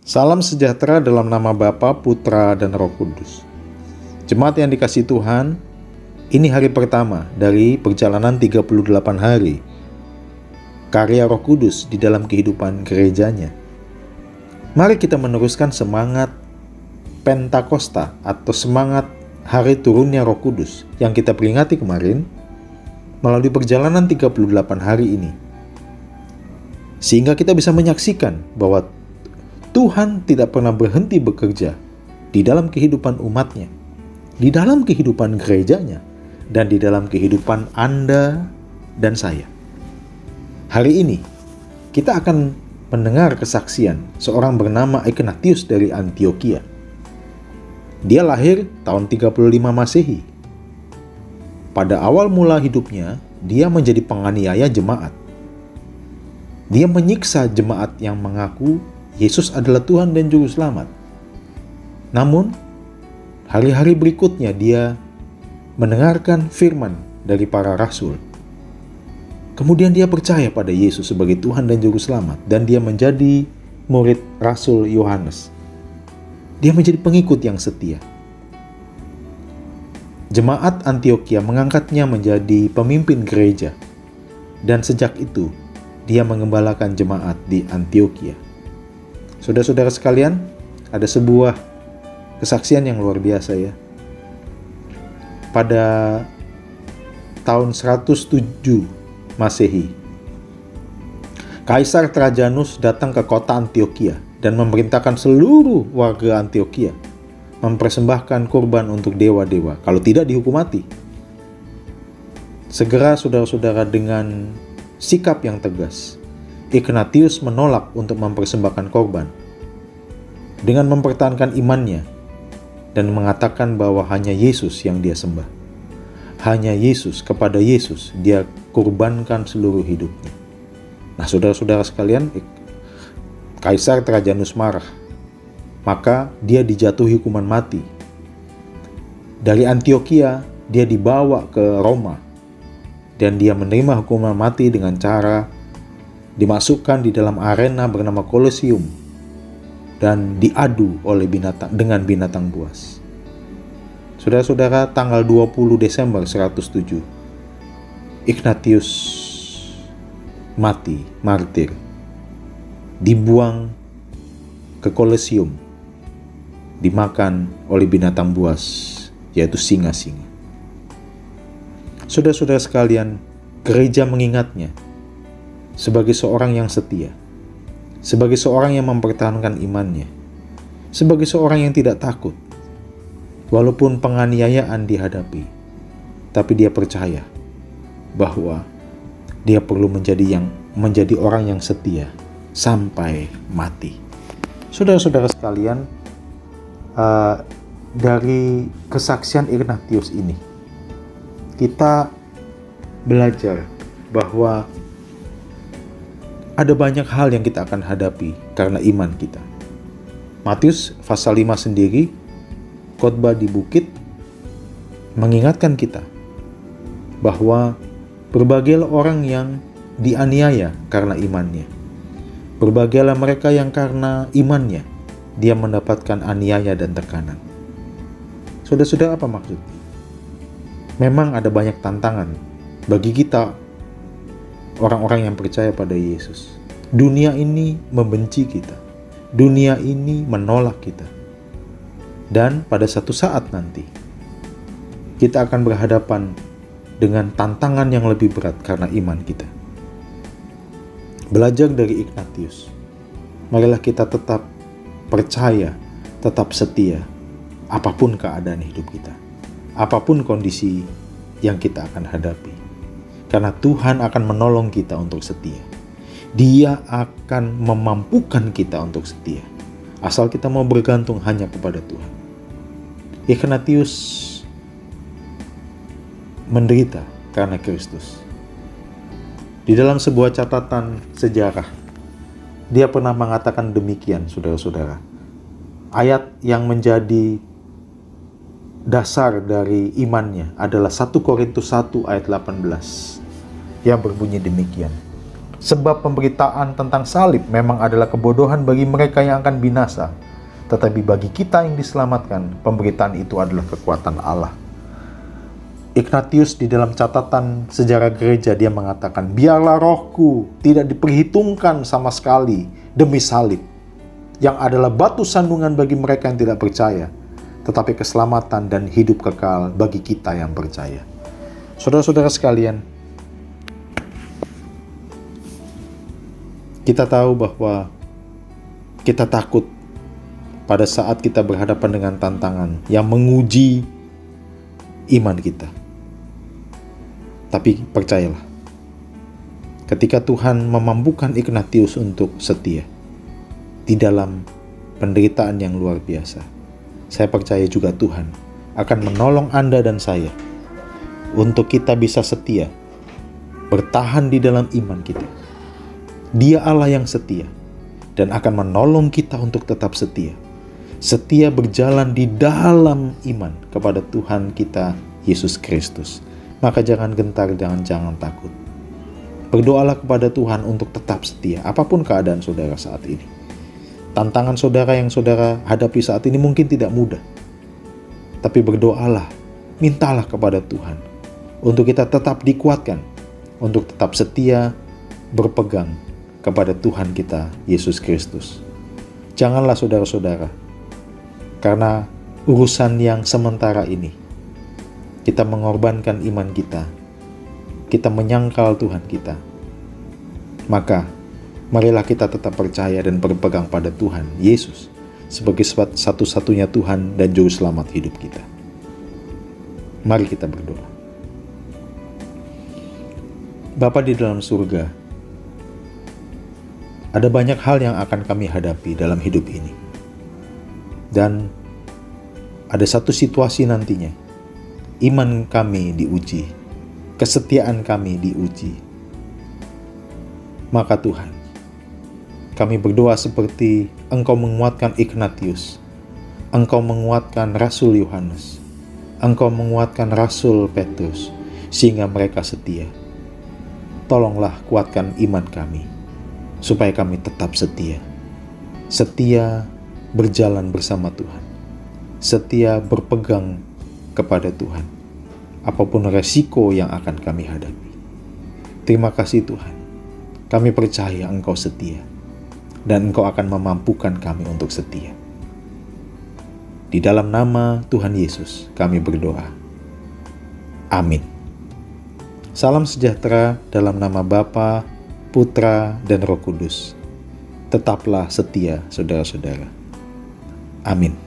Salam sejahtera dalam nama Bapa, Putra, dan Roh Kudus. Jemaat yang dikasihi Tuhan, ini hari pertama dari perjalanan 38 hari karya Roh Kudus di dalam kehidupan gerejanya. Mari kita meneruskan semangat Pentakosta atau semangat hari turunnya Roh Kudus yang kita peringati kemarin melalui perjalanan 38 hari ini. Sehingga kita bisa menyaksikan bahwa Tuhan tidak pernah berhenti bekerja di dalam kehidupan umatnya, di dalam kehidupan gerejanya, dan di dalam kehidupan Anda dan saya. Hari ini, kita akan mendengar kesaksian seorang bernama Ignatius dari Antioquia. Dia lahir tahun 35 Masehi. Pada awal mula hidupnya, dia menjadi penganiaya jemaat. Dia menyiksa jemaat yang mengaku Yesus adalah Tuhan dan Juru Selamat. Namun, hari-hari berikutnya dia mendengarkan firman dari para rasul. Kemudian dia percaya pada Yesus sebagai Tuhan dan Juru Selamat, dan dia menjadi murid Rasul Yohanes. Dia menjadi pengikut yang setia. Jemaat Antioquia mengangkatnya menjadi pemimpin gereja, dan sejak itu dia mengembalakan jemaat di Antioquia. Saudara-saudara sekalian, ada sebuah kesaksian yang luar biasa ya. Pada tahun 107 Masehi, Kaisar Trajanus datang ke kota Antioquia dan memerintahkan seluruh warga Antioquia mempersembahkan kurban untuk dewa-dewa, kalau tidak dihukum mati. Segera saudara-saudara, dengan sikap yang tegas, Ignatius menolak untuk mempersembahkan korban dengan mempertahankan imannya dan mengatakan bahwa hanya Yesus yang dia sembah. Hanya Yesus, kepada Yesus dia kurbankan seluruh hidupnya. Nah, saudara-saudara sekalian, Kaisar Trajanus marah. Maka dia dijatuhi hukuman mati. Dari Antioquia dia dibawa ke Roma dan dia menerima hukuman mati dengan cara dimasukkan di dalam arena bernama Kolosium dan diadu oleh binatang buas. Saudara-saudara, tanggal 20 Desember 107, Ignatius mati, martir, dibuang ke Kolosium, dimakan oleh binatang buas, yaitu singa-singa. Saudara-saudara sekalian, gereja mengingatnya sebagai seorang yang setia, sebagai seorang yang mempertahankan imannya, sebagai seorang yang tidak takut, walaupun penganiayaan dihadapi, tapi dia percaya bahwa dia perlu menjadi orang yang setia sampai mati. Saudara-saudara sekalian, dari kesaksian Ignatius ini, kita belajar bahwa ada banyak hal yang kita akan hadapi karena iman kita. Matius pasal 5 sendiri, khotbah di bukit, mengingatkan kita bahwa berbagailah orang yang dianiaya karena imannya. Berbagailah mereka yang karena imannya dia mendapatkan aniaya dan tekanan. Saudara-saudara, apa maksudnya? Memang ada banyak tantangan bagi kita, orang-orang yang percaya pada Yesus. Dunia ini membenci kita. Dunia ini menolak kita. Dan pada satu saat nanti, kita akan berhadapan dengan tantangan yang lebih berat karena iman kita. Belajar dari Ignatius. Marilah kita tetap percaya, tetap setia, apapun keadaan hidup kita. Apapun kondisi yang kita akan hadapi. Karena Tuhan akan menolong kita untuk setia. Dia akan memampukan kita untuk setia. Asal kita mau bergantung hanya kepada Tuhan. Ignatius menderita karena Kristus. Di dalam sebuah catatan sejarah, dia pernah mengatakan demikian, saudara-saudara. Ayat yang menjadi dasar dari imannya adalah 1 Korintus 1 ayat 18 yang berbunyi demikian. Sebab pemberitaan tentang salib memang adalah kebodohan bagi mereka yang akan binasa. Tetapi bagi kita yang diselamatkan, pemberitaan itu adalah kekuatan Allah. Ignatius di dalam catatan sejarah gereja dia mengatakan, biarlah rohku tidak diperhitungkan sama sekali demi salib, yang adalah batu sandungan bagi mereka yang tidak percaya, tetapi keselamatan dan hidup kekal bagi kita yang percaya. Saudara-saudara sekalian, kita tahu bahwa kita takut pada saat kita berhadapan dengan tantangan yang menguji iman kita. Tapi percayalah, ketika Tuhan memampukan Ignatius untuk setia di dalam penderitaan yang luar biasa, saya percaya juga Tuhan akan menolong Anda dan saya untuk kita bisa setia, bertahan di dalam iman kita. Dia Allah yang setia dan akan menolong kita untuk tetap setia. Setia berjalan di dalam iman kepada Tuhan kita Yesus Kristus. Maka jangan gentar, jangan takut. Berdoalah kepada Tuhan untuk tetap setia, apapun keadaan saudara saat ini. Tantangan saudara yang saudara hadapi saat ini mungkin tidak mudah. Tapi berdoalah, mintalah kepada Tuhan untuk kita tetap dikuatkan, untuk tetap setia, berpegang kepada Tuhan kita Yesus Kristus. Janganlah saudara-saudara, karena urusan yang sementara ini, kita mengorbankan iman kita, kita menyangkal Tuhan kita. Maka, marilah kita tetap percaya dan berpegang pada Tuhan Yesus sebagai satu-satunya Tuhan dan Juru Selamat hidup kita. Mari kita berdoa. Bapa di dalam surga, ada banyak hal yang akan kami hadapi dalam hidup ini. Dan ada satu situasi nantinya, iman kami diuji, kesetiaan kami diuji. Maka Tuhan, kami berdoa seperti Engkau menguatkan Ignatius, Engkau menguatkan Rasul Yohanes, Engkau menguatkan Rasul Petrus, sehingga mereka setia. Tolonglah kuatkan iman kami, supaya kami tetap setia. Setia berjalan bersama Tuhan. Setia berpegang kepada Tuhan, apapun resiko yang akan kami hadapi. Terima kasih Tuhan, kami percaya Engkau setia, dan Engkau akan memampukan kami untuk setia. Di dalam nama Tuhan Yesus kami berdoa. Amin. Salam sejahtera dalam nama Bapa, Putra, dan Roh Kudus. Tetaplah setia saudara-saudara. Amin.